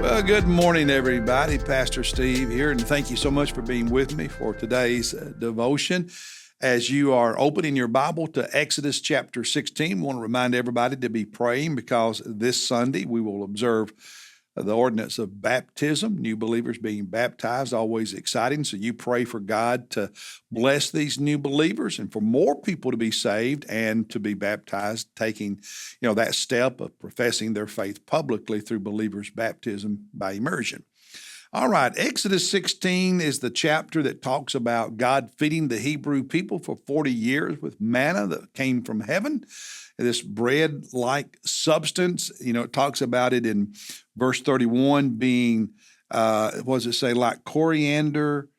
Well, good morning, everybody. Pastor Steve here, and thank you so much for being with me for today's devotion. As you are opening your Bible to Exodus chapter 16, I want to remind everybody to be praying because this Sunday we will observe the ordinance of baptism, new believers being baptized, always exciting. So you pray for God to bless these new believers and for more people to be saved and to be baptized, taking, that step of professing their faith publicly through believers' baptism by immersion. All right, Exodus 16 is the chapter that talks about God feeding the Hebrew people for 40 years with manna that came from heaven, this bread-like substance. It talks about it in verse 31 being, what does it say, like coriander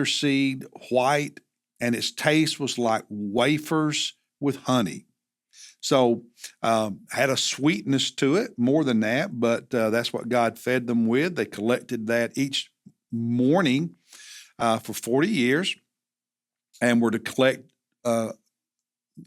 seed, white, and its taste was like wafers with honey. So had a sweetness to it, more than that, but that's what God fed them with. They collected that each morning for 40 years and were to collect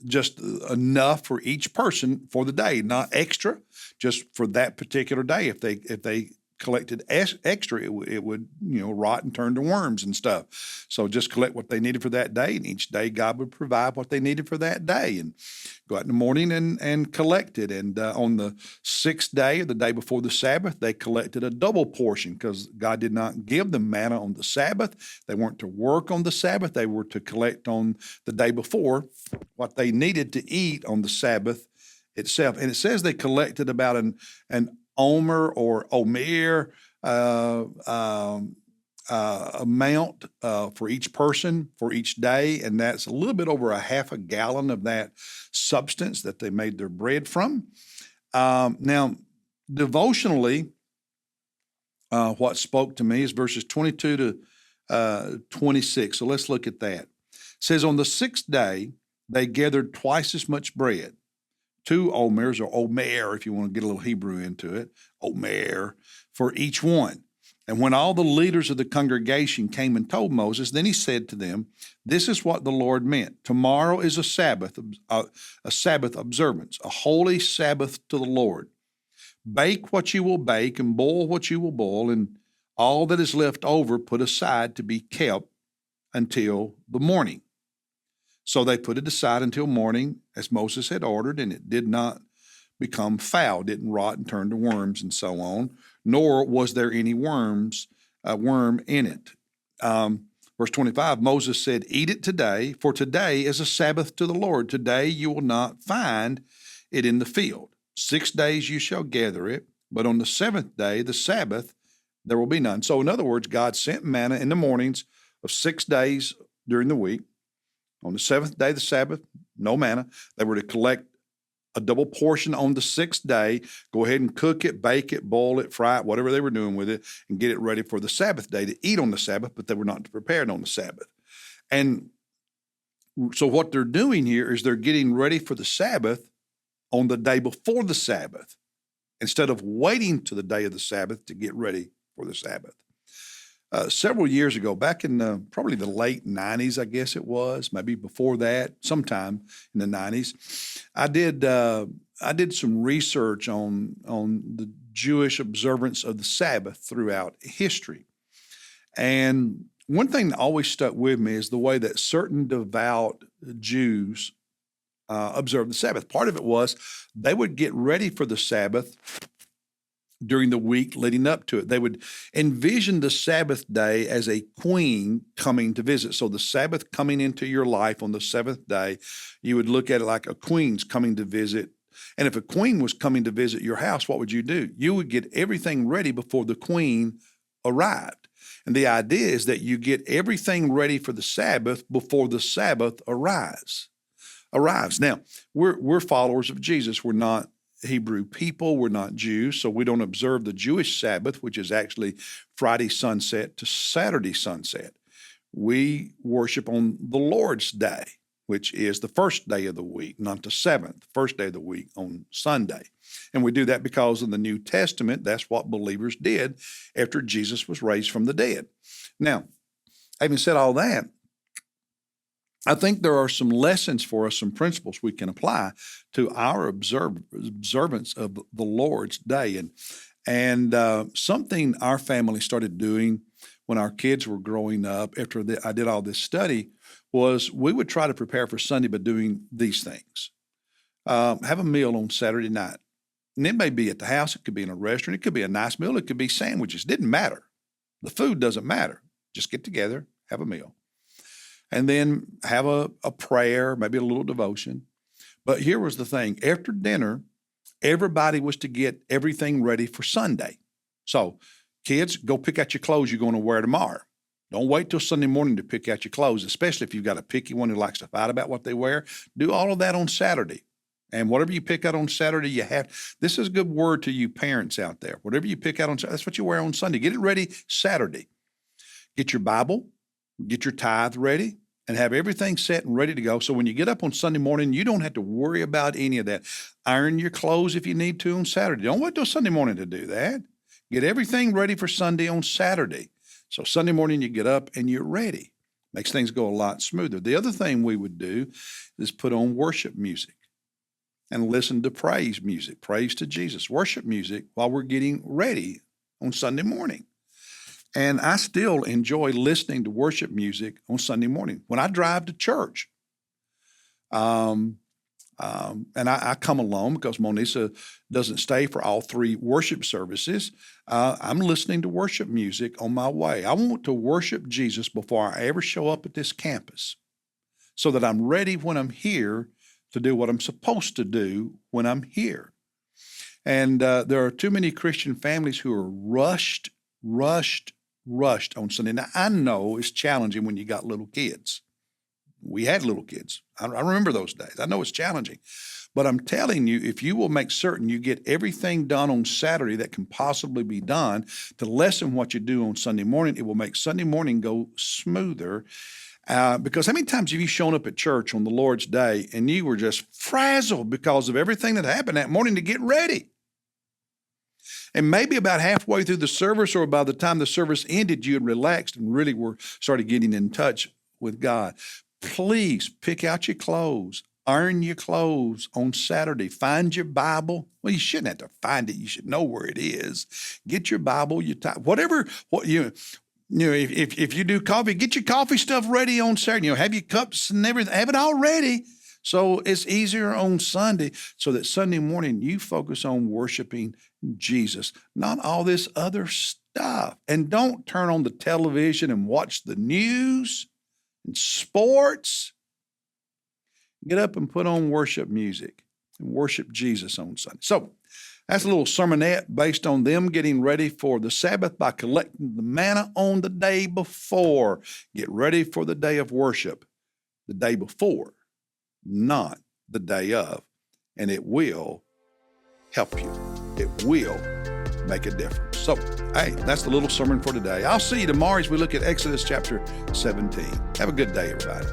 just enough for each person for the day, not extra, just for that particular day. If they collected extra, it would rot and turn to worms and stuff. So just collect what they needed for that day, and each day God would provide what they needed for that day, and go out in the morning and collect it. And on the sixth day, or the day before the Sabbath, they collected a double portion because God did not give them manna on the Sabbath. They weren't to work on the Sabbath. They were to collect on the day before what they needed to eat on the Sabbath itself. And it says they collected about an omer or omer amount for each person for each day, and that's a little bit over a half a gallon of that substance that they made their bread from. Now, devotionally, what spoke to me is verses 22 to 26. So let's look at that. It says, on the sixth day, they gathered twice as much bread, 2 omers, or omer, if you want to get a little Hebrew into it, omer, for each one. And when all the leaders of the congregation came and told Moses, then he said to them, this is what the Lord meant. Tomorrow is a Sabbath observance, a holy Sabbath to the Lord. Bake what you will bake and boil what you will boil, and all that is left over put aside to be kept until the morning. So they put it aside until morning, as Moses had ordered, and it did not become foul, didn't rot and turn to worms and so on, nor was there any worm in it. Verse 25, Moses said, eat it today, for today is a Sabbath to the Lord. Today you will not find it in the field. 6 days you shall gather it, but on the seventh day, the Sabbath, there will be none. So in other words, God sent manna in the mornings of 6 days during the week. On the seventh day, the Sabbath, no manna. They were to collect a double portion on the sixth day, go ahead and cook it, bake it, boil it, fry it, whatever they were doing with it, and get it ready for the Sabbath day to eat on the Sabbath, but they were not to prepare it on the Sabbath. And so what they're doing here is they're getting ready for the Sabbath on the day before the Sabbath, instead of waiting to the day of the Sabbath to get ready for the Sabbath. Several years ago, back in probably the late 90s, I guess it was, maybe before that, sometime in the 90s, I did some research on the Jewish observance of the Sabbath throughout history. And one thing that always stuck with me is the way that certain devout Jews observe the Sabbath. Part of it was they would get ready for the Sabbath during the week leading up to it. They would envision the Sabbath day as a queen coming to visit. So the Sabbath coming into your life on the seventh day, you would look at it like a queen's coming to visit. And if a queen was coming to visit your house, what would you do? You would get everything ready before the queen arrived. And the idea is that you get everything ready for the Sabbath before the Sabbath arrives. Now, we're followers of Jesus. We're not Hebrew people. We're not Jews, so we don't observe the Jewish Sabbath, which is actually Friday sunset to Saturday sunset. We worship on the Lord's Day, which is the first day of the week, not the seventh, first day of the week on Sunday. And we do that because in the New Testament, that's what believers did after Jesus was raised from the dead. Now, having said all that, I think there are some lessons for us, some principles we can apply to our observance of the Lord's Day. And something our family started doing when our kids were growing up, after I did all this study, was we would try to prepare for Sunday by doing these things. Have a meal on Saturday night. And it may be at the house, it could be in a restaurant, it could be a nice meal, it could be sandwiches. Didn't matter. The food doesn't matter. Just get together, have a meal. And then have a prayer, maybe a little devotion. But here was the thing. After dinner, everybody was to get everything ready for Sunday. So kids, go pick out your clothes you're going to wear tomorrow. Don't wait till Sunday morning to pick out your clothes, especially if you've got a picky one who likes to fight about what they wear. Do all of that on Saturday. And whatever you pick out on Saturday, you have. This is a good word to you parents out there. Whatever you pick out on Saturday, that's what you wear on Sunday. Get it ready Saturday. Get your Bible, get your tithe ready, and have everything set and ready to go. So when you get up on Sunday morning, you don't have to worry about any of that. Iron your clothes if you need to on Saturday. Don't wait till Sunday morning to do that. Get everything ready for Sunday on Saturday. So Sunday morning you get up and you're ready. Makes things go a lot smoother. The other thing we would do is put on worship music and listen to praise music, praise to Jesus, worship music while we're getting ready on Sunday morning. And I still enjoy listening to worship music on Sunday morning when I drive to church. And I come along because Monisa doesn't stay for all three worship services. I'm listening to worship music on my way. I want to worship Jesus before I ever show up at this campus so that I'm ready when I'm here to do what I'm supposed to do when I'm here. And there are too many Christian families who are rushed on Sunday. Now, I know it's challenging when you got little kids. We had little kids. I remember those days. I know it's challenging. But I'm telling you, if you will make certain you get everything done on Saturday that can possibly be done to lessen what you do on Sunday morning, it will make Sunday morning go smoother. Because how many times have you shown up at church on the Lord's Day and you were just frazzled because of everything that happened that morning to get ready? And maybe about halfway through the service or by the time the service ended, you had relaxed and really started getting in touch with God. Please pick out your clothes, iron your clothes on Saturday. Find your Bible. Well, you shouldn't have to find it. You should know where it is. Get your Bible, if you do coffee, get your coffee stuff ready on Saturday. Have your cups and everything. Have it all ready. So it's easier on Sunday so that Sunday morning you focus on worshiping Jesus, not all this other stuff. And don't turn on the television and watch the news and sports. Get up and put on worship music and worship Jesus on Sunday. So that's a little sermonette based on them getting ready for the Sabbath by collecting the manna on the day before. Get ready for the day of worship the day before, not the day of, and it will help you. It will make a difference. So, hey, that's the little sermon for today. I'll see you tomorrow as we look at Exodus chapter 17. Have a good day, everybody.